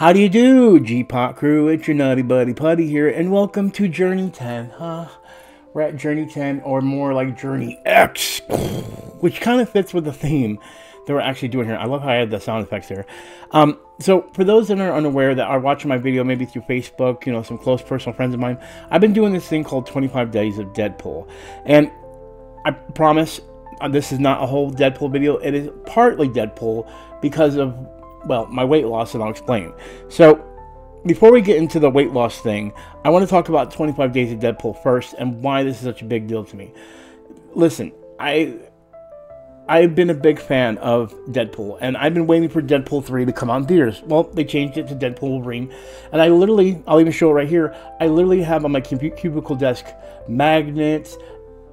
How do you do, G-Pot crew? It's your nutty buddy Putty here, and welcome to Journey 10. We're at Journey 10, or more like Journey X, which kind of fits with the theme that we're actually doing here. I love how I had the sound effects there. So for those that are unaware, that are watching my video maybe through Facebook, you know, some close personal friends of mine, I've been doing this thing called 25 Days of Deadpool. And I promise this is not a whole Deadpool video. It is partly Deadpool because of, well, my weight loss, and I'll explain. So, before we get into the weight loss thing, I want to talk about 25 Days of Deadpool first, and why this is such a big deal to me. Listen, I've been a big fan of Deadpool, and I've been waiting for Deadpool 3 to come out in theaters. Well, they changed it to Deadpool Wolverine, and I'll even show it right here, I literally have on my cubicle desk magnets,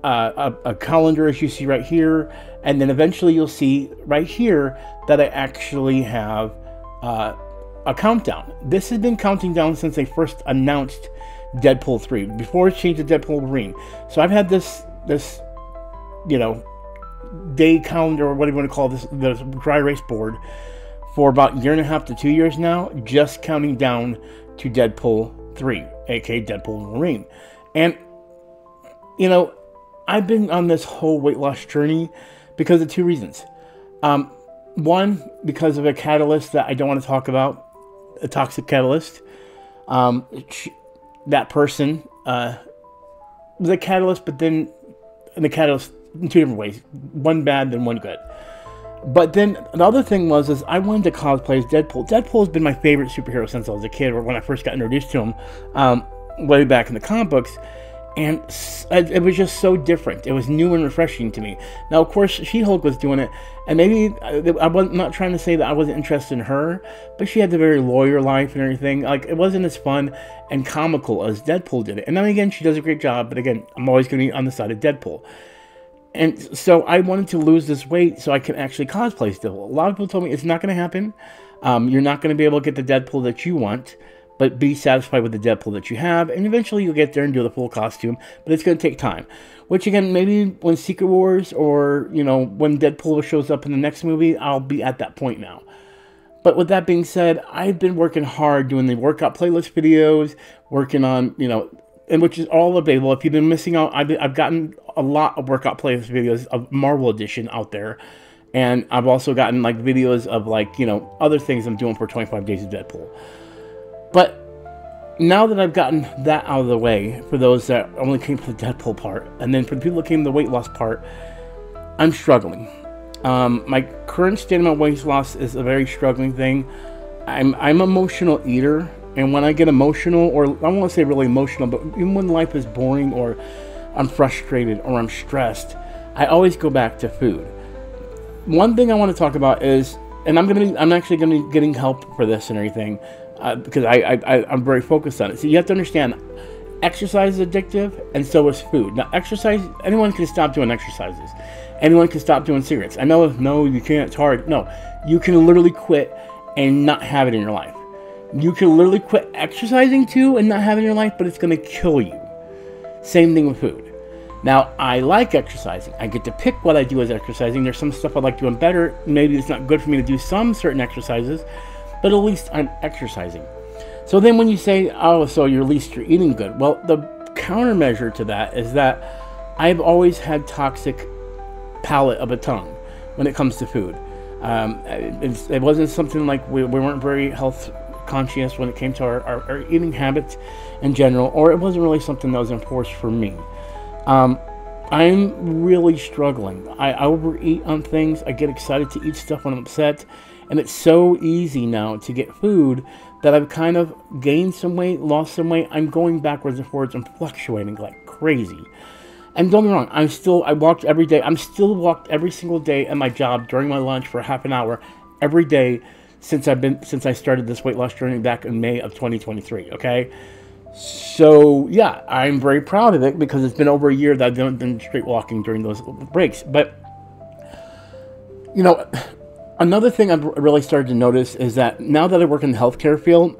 a calendar, as you see right here, and then eventually you'll see right here that I actually have a countdown. This has been counting down since they first announced Deadpool 3, before it changed to Deadpool Wolverine. So I've had this you know, day calendar, or what do you want to call this dry erase board, for about a year and a half to 2 years now, just counting down to Deadpool 3, aka Deadpool Wolverine. And, you know, I've been on this whole weight loss journey because of two reasons. One, because of a catalyst that I don't want to talk about, a toxic catalyst. That person was a catalyst, but then the catalyst in two different ways. One bad, then one good. But then the other thing was I wanted to cosplay as Deadpool. Deadpool has been my favorite superhero since I was a kid, or when I first got introduced to him, way back in the comic books. And it was just so different. It was new and refreshing to me. Now, of course, She-Hulk was doing it. And maybe, I'm not trying to say that I wasn't interested in her, but she had the very lawyer life and everything. Like, it wasn't as fun and comical as Deadpool did it. And then again, she does a great job. But again, I'm always going to be on the side of Deadpool. And so I wanted to lose this weight so I can actually cosplay still. A lot of people told me it's not going to happen. You're not going to be able to get the Deadpool that you want, but be satisfied with the Deadpool that you have, and eventually you'll get there and do the full costume, but it's going to take time. Which, again, maybe when Secret Wars, or, you know, when Deadpool shows up in the next movie, I'll be at that point now. But with that being said, I've been working hard doing the workout playlist videos, working on, you know, and which is all available. If you've been missing out, I've gotten a lot of workout playlist videos of Marvel Edition out there, and I've also gotten, like, videos of, like, you know, other things I'm doing for 25 Days of Deadpool. But now that I've gotten that out of the way, for those that only came for the Deadpool part, and then for the people that came to the weight loss part, I'm struggling. My current state of my weight loss is a very struggling thing. I'm an emotional eater, and when I get emotional, or I don't want to say really emotional, but even when life is boring, or I'm frustrated, or I'm stressed, I always go back to food. One thing I want to talk about is, and I'm actually gonna be getting help for this and everything, because I'm very focused on it. So you have to understand, exercise is addictive, and so is food. Now, exercise, anyone can stop doing exercises. Anyone can stop doing cigarettes. I know, no, you can't, it's hard. No, you can literally quit and not have it in your life. You can literally quit exercising too and not have it in your life, but it's going to kill you. Same thing with food. Now, I like exercising. I get to pick what I do as exercising. There's some stuff I like doing better. Maybe it's not good for me to do some certain exercises, but at least I'm exercising. So then when you say, oh, so at least you're eating good. Well, the countermeasure to that is that I've always had toxic palate of a tongue when it comes to food. It wasn't something like we weren't very health conscious when it came to our eating habits in general, or it wasn't really something that was enforced for me. I'm really struggling. I overeat on things. I get excited to eat stuff when I'm upset. And it's so easy now to get food that I've kind of gained some weight, lost some weight. I'm going backwards and forwards. I'm fluctuating like crazy. And don't get me wrong, I walked every day. I'm still walked every single day at my job during my lunch for half an hour every day since I started this weight loss journey back in May of 2023, okay? So, yeah, I'm very proud of it because it's been over a year that I've been straight walking during those breaks. But, you know, another thing I've really started to notice is that now that I work in the healthcare field,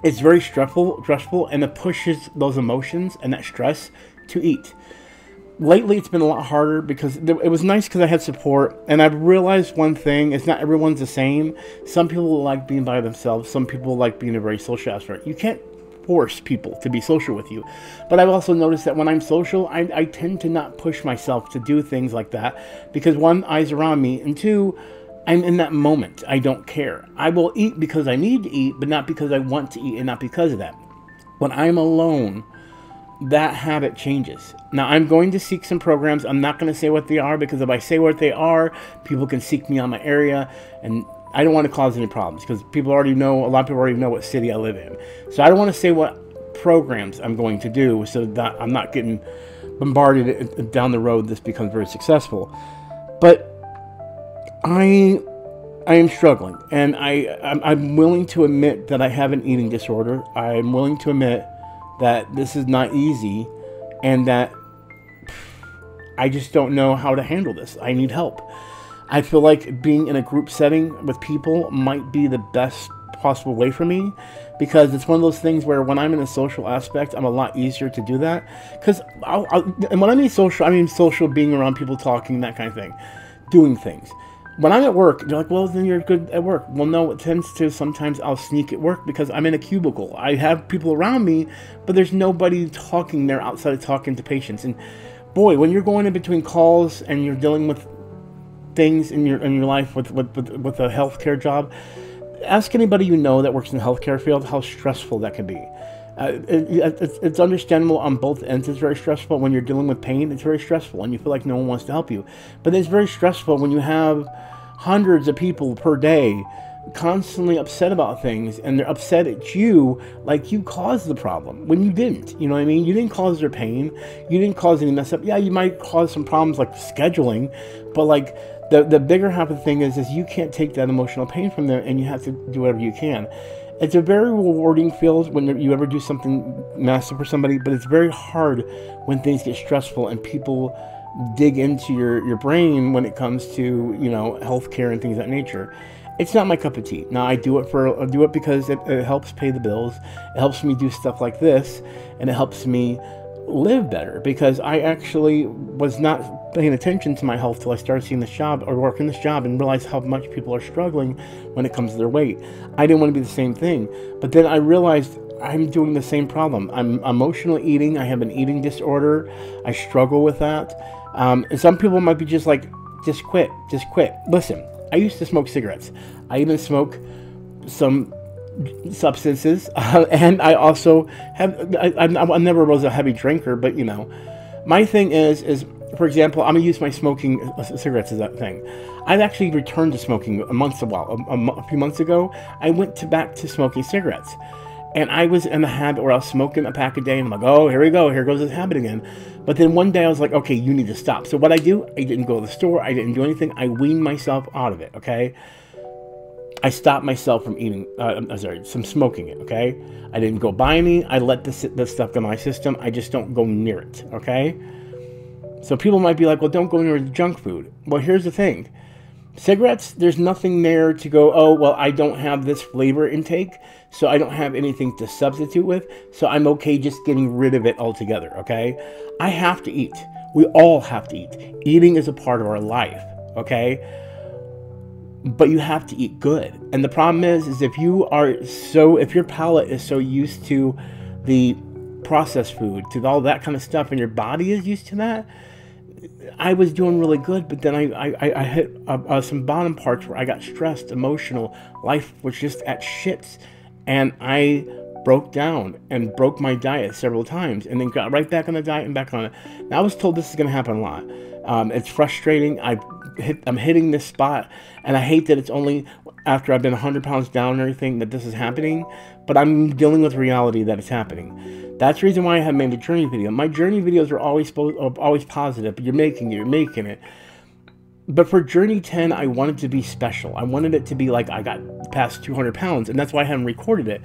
it's very stressful, and it pushes those emotions and that stress to eat. lately it's been a lot harder because it was nice because I had support, and I've realized one thing: it's not everyone's the same. Some people like being by themselves. Some people like being a very social aspect. You can't force people to be social with you, but I've also noticed that when I'm social, I tend to not push myself to do things like that because one, eyes around me, and two, I'm in that moment. I don't care. I will eat because I need to eat, but not because I want to eat, and not because of that. When I'm alone, that habit changes. Now, I'm going to seek some programs. I'm not going to say what they are, because if I say what they are, people can seek me on my area, and I don't want to cause any problems, because people already know, a lot of people already know what city I live in. So I don't want to say what programs I'm going to do, so that I'm not getting bombarded down the road this becomes very successful. But I am struggling, and I'm willing to admit that I have an eating disorder. I'm willing to admit that this is not easy, and that I just don't know how to handle this. I need help. I feel like being in a group setting with people might be the best possible way for me, because it's one of those things where when I'm in a social aspect, I'm a lot easier to do that. Because and when I mean social being around people, talking, that kind of thing, doing things. When I'm at work, you're like, well, then you're good at work. Well, no, it tends to, sometimes I'll sneak at work because I'm in a cubicle. I have people around me, but there's nobody talking there outside of talking to patients. And boy, when you're going in between calls and you're dealing with things in your life with a healthcare job, ask anybody you know that works in the healthcare field how stressful that can be. It's understandable on both ends. It's very stressful. When you're dealing with pain, it's very stressful, and you feel like no one wants to help you. But it's very stressful when you have hundreds of people per day constantly upset about things, and they're upset at you like you caused the problem when you didn't. You know what I mean? You didn't cause their pain. You didn't cause any mess up. Yeah, you might cause some problems like scheduling, but like the bigger half of the thing is you can't take that emotional pain from them, and you have to do whatever you can. It's a very rewarding field when you ever do something massive for somebody, but it's very hard when things get stressful and people dig into your brain when it comes to, you know, healthcare and things of that nature. It's not my cup of tea. Now, I do it because it helps pay the bills. It helps me do stuff like this, and it helps me live better, because I actually was not paying attention to my health till I started seeing this job or working this job and realized how much people are struggling when it comes to their weight. I didn't want to be the same thing, but then I realized I'm doing the same problem. I'm emotional eating. I have an eating disorder. I struggle with that. And some people might be just like, just quit. Listen, I used to smoke cigarettes. I even smoke some substances, and I also have, I never was a heavy drinker, but you know, my thing is for example, I'm gonna use my smoking cigarettes as that thing. I've actually returned to smoking a few months ago. I went back to smoking cigarettes, and I was in the habit where I was smoking a pack a day, and I'm like, oh, here we go, here goes this habit again. But then one day I was like, okay, you need to stop. So what I do, I didn't go to the store, I didn't do anything, I weaned myself out of it, okay? I stopped myself from from smoking it, okay? I didn't go buy any. I let this stuff go in my system. I just don't go near it, okay? So people might be like, well, don't go near the junk food. Well, here's the thing. Cigarettes, there's nothing there to go, oh, well, I don't have this flavor intake, so I don't have anything to substitute with, so I'm okay just getting rid of it altogether, okay? I have to eat. We all have to eat. Eating is a part of our life, okay? But you have to eat good. And the problem is if your palate is so used to the processed food, to all that kind of stuff, and your body is used to that, I was doing really good, but then I hit some bottom parts where I got stressed, emotional, life was just at shits, and I broke down and broke my diet several times, and then got right back on the diet and back on it. Now, I was told this is going to happen a lot. It's frustrating. I'm hitting this spot, and I hate that it's only after I've been 100 pounds down and everything that this is happening, but I'm dealing with reality that it's happening. That's the reason why I have made a journey video. My journey videos are always positive, but you're making it. But for Journey 10, I wanted to be special. I wanted it to be like I got past 200 pounds, and that's why I haven't recorded it.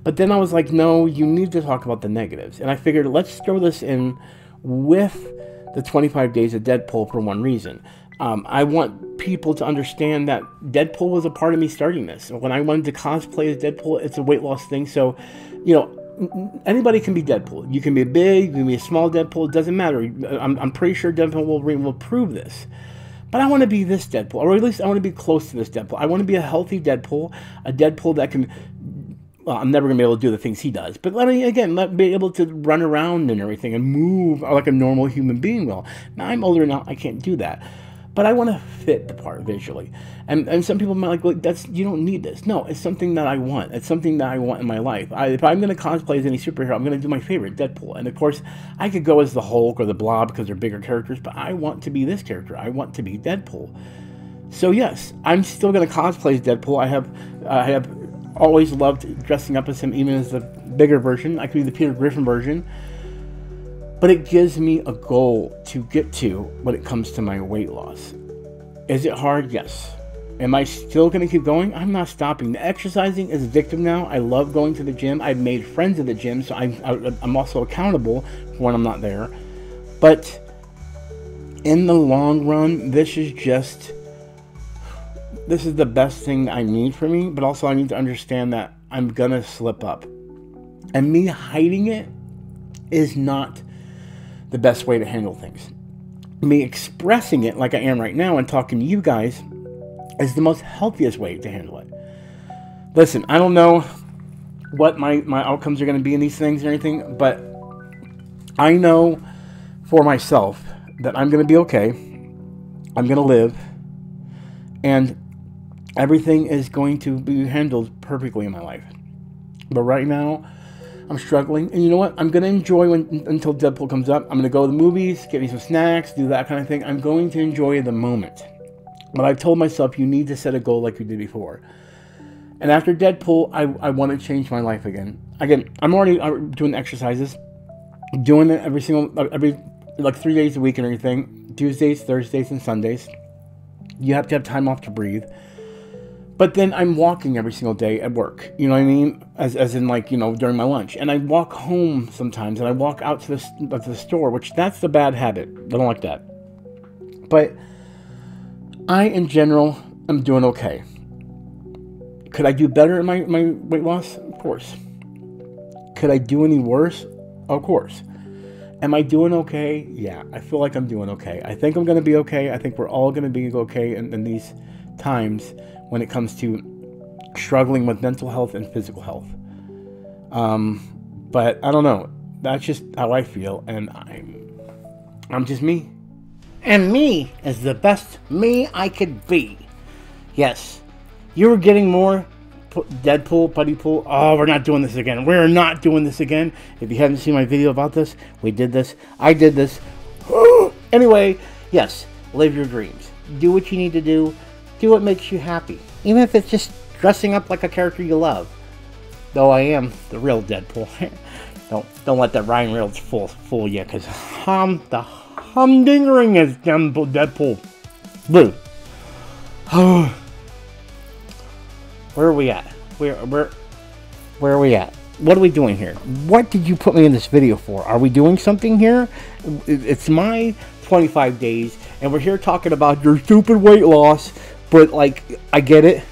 But then I was like, no, you need to talk about the negatives. And I figured, let's throw this in with the 25 days of Deadpool for one reason. I want people to understand that Deadpool was a part of me starting this. When I wanted to cosplay as Deadpool, it's a weight loss thing. So, you know, anybody can be Deadpool. You can be big, you can be a small Deadpool. It doesn't matter. I'm pretty sure Deadpool Wolverine will prove this. But I want to be this Deadpool, or at least I want to be close to this Deadpool. I want to be a healthy Deadpool, a Deadpool that can. Well, I'm never going to be able to do the things he does. But let me be able to run around and everything and move like a normal human being will. Now, I'm older now, I can't do that. But I want to fit the part visually. And some people might like, well, you don't need this. No, it's something that I want. It's something that I want in my life. If I'm going to cosplay as any superhero, I'm going to do my favorite, Deadpool. And of course, I could go as the Hulk or the Blob because they're bigger characters, but I want to be this character. I want to be Deadpool. So yes, I'm still going to cosplay as Deadpool. I have always loved dressing up as him, even as the bigger version. I could be the Peter Griffin version. But it gives me a goal to get to when it comes to my weight loss. Is it hard? Yes. Am I still going to keep going? I'm not stopping. The exercising is addictive now. I love going to the gym. I've made friends at the gym, so I'm also accountable for when I'm not there. But in the long run, this is the best thing I need for me, but also I need to understand that I'm going to slip up. And me hiding it is not the best way to handle things. Me expressing it like I am right now and talking to you guys is the most healthiest way to handle it. Listen, I don't know what my outcomes are going to be in these things or anything, but I know for myself that I'm going to be okay. I'm going to live. And everything is going to be handled perfectly in my life. But right now, I'm struggling. And you know what? I'm going to enjoy until Deadpool comes up. I'm going to go to the movies, get me some snacks, do that kind of thing. I'm going to enjoy the moment. But I've told myself, you need to set a goal like you did before. And after Deadpool, I want to change my life again. Again, I'm already doing exercises. Doing it every like 3 days a week and everything. Tuesdays, Thursdays, and Sundays. You have to have time off to breathe. But then I'm walking every single day at work. You know what I mean? As in, like, you know, during my lunch. And I walk home sometimes. And I walk out to the store, which that's the bad habit. I don't like that. But I, in general, am doing okay. Could I do better in my weight loss? Of course. Could I do any worse? Of course. Am I doing okay? Yeah, I feel like I'm doing okay. I think I'm going to be okay. I think we're all going to be okay in these times when it comes to struggling with mental health and physical health. But I don't know. That's just how I feel, and I'm just me. And me is the best me I could be. Yes, you were getting more Deadpool, Puttypool. Oh, we're not doing this again. We're not doing this again. If you haven't seen my video about this, we did this. I did this. Anyway, yes, live your dreams. Do what you need to do. Do what makes you happy. Even if it's just dressing up like a character you love. Though I am the real Deadpool. Don't let that Ryan Reynolds fool you, because the humdingering is Deadpool. Blue. Where are we at? Where are we at? What are we doing here? What did you put me in this video for? Are we doing something here? It's my 25 days, and we're here talking about your stupid weight loss. But, like, I get it.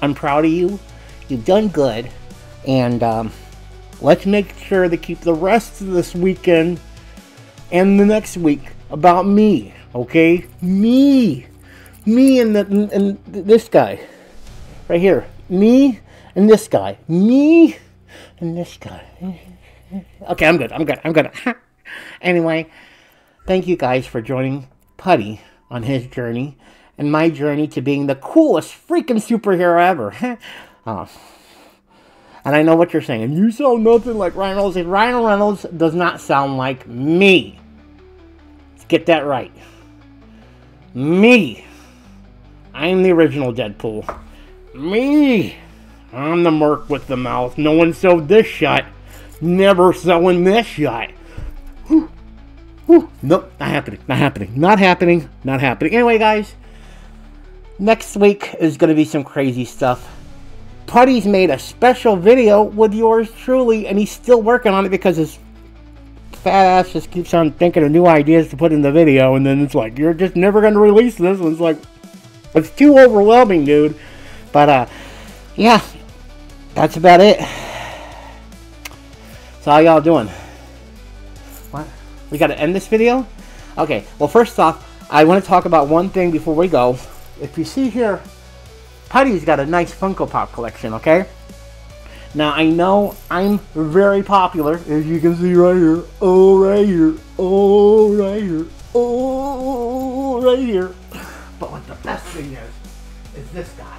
I'm proud of you. You've done good. And let's make sure to keep the rest of this weekend and the next week about me. Okay? Me and this guy. Right here. Me and this guy. Me and this guy. Okay, I'm good. Anyway, thank you guys for joining Putty on his journey. And my journey to being the coolest freaking superhero ever. And I know what you're saying. You sound nothing like Ryan Reynolds. Ryan Reynolds does not sound like me. Let's get that right. Me. I'm the original Deadpool. Me. I'm the merc with the mouth. No one sold this shot. Never selling this shot. Whew. Nope, not happening. Anyway, guys. Next week is going to be some crazy stuff. Putty's made a special video with yours truly, and he's still working on it because his fat ass just keeps on thinking of new ideas to put in the video, and then it's like, you're just never going to release this. And it's like, it's too overwhelming, dude. But, yeah, that's about it. So how y'all doing? What? We gotta end this video? Okay, well first off, I want to talk about one thing before we go. If you see here, Putty's got a nice Funko Pop collection, okay? Now I know I'm very popular, as you can see right here. Oh, right here. Oh, right here. Oh, right here. But what the best thing is this guy.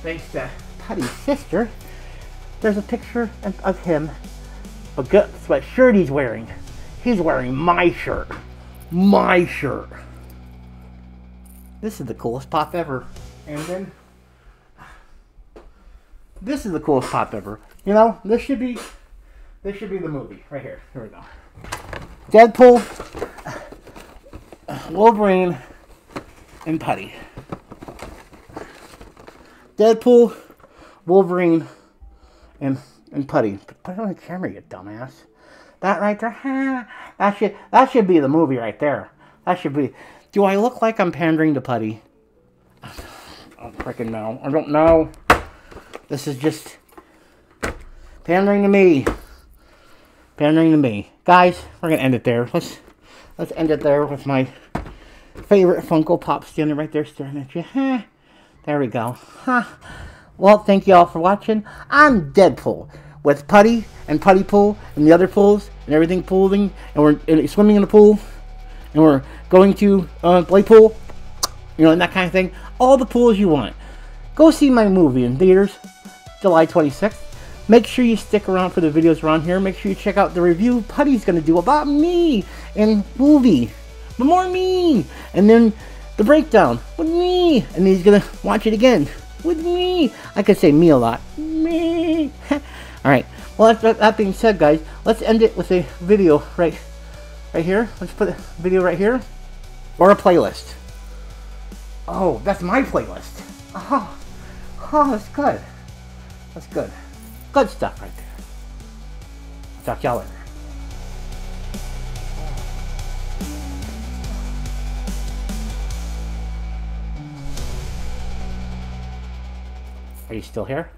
Thanks to Putty's sister, there's a picture of him. But guess what shirt he's wearing? He's wearing my shirt. My shirt. This is the coolest pop ever. And then this is the coolest pop ever. You know, this should be the movie right here. Here we go. Deadpool, Wolverine, and Putty. Deadpool, Wolverine, and Putty. Put it on the camera, you dumbass. That right there, that should be the movie right there. That should be. Do I look like I'm pandering to Putty? I don't freaking know. I don't know. This is just pandering to me. Pandering to me. Guys, we're gonna end it there. Let's end it there with my favorite Funko Pop standing right there staring at you. There we go. Well, thank you all for watching. I'm Deadpool with Putty and Puttypool and the other pools and everything pooling, and we're swimming in the pool, and we're going to play pool, you know, and that kind of thing. All the pools you want. Go see my movie in theaters, July 26th. Make sure you stick around for the videos around here. Make sure you check out the review Putty's going to do about me and movie. But more me. And then the breakdown with me. And then he's going to watch it again with me. I could say me a lot. Me. Alright. Well, that being said, guys, let's end it with a video right here. Let's put a video right here. Or a playlist. Oh, that's my playlist. Oh, that's good. That's good. Good stuff right there. I'll talk to y'all later. Are you still here?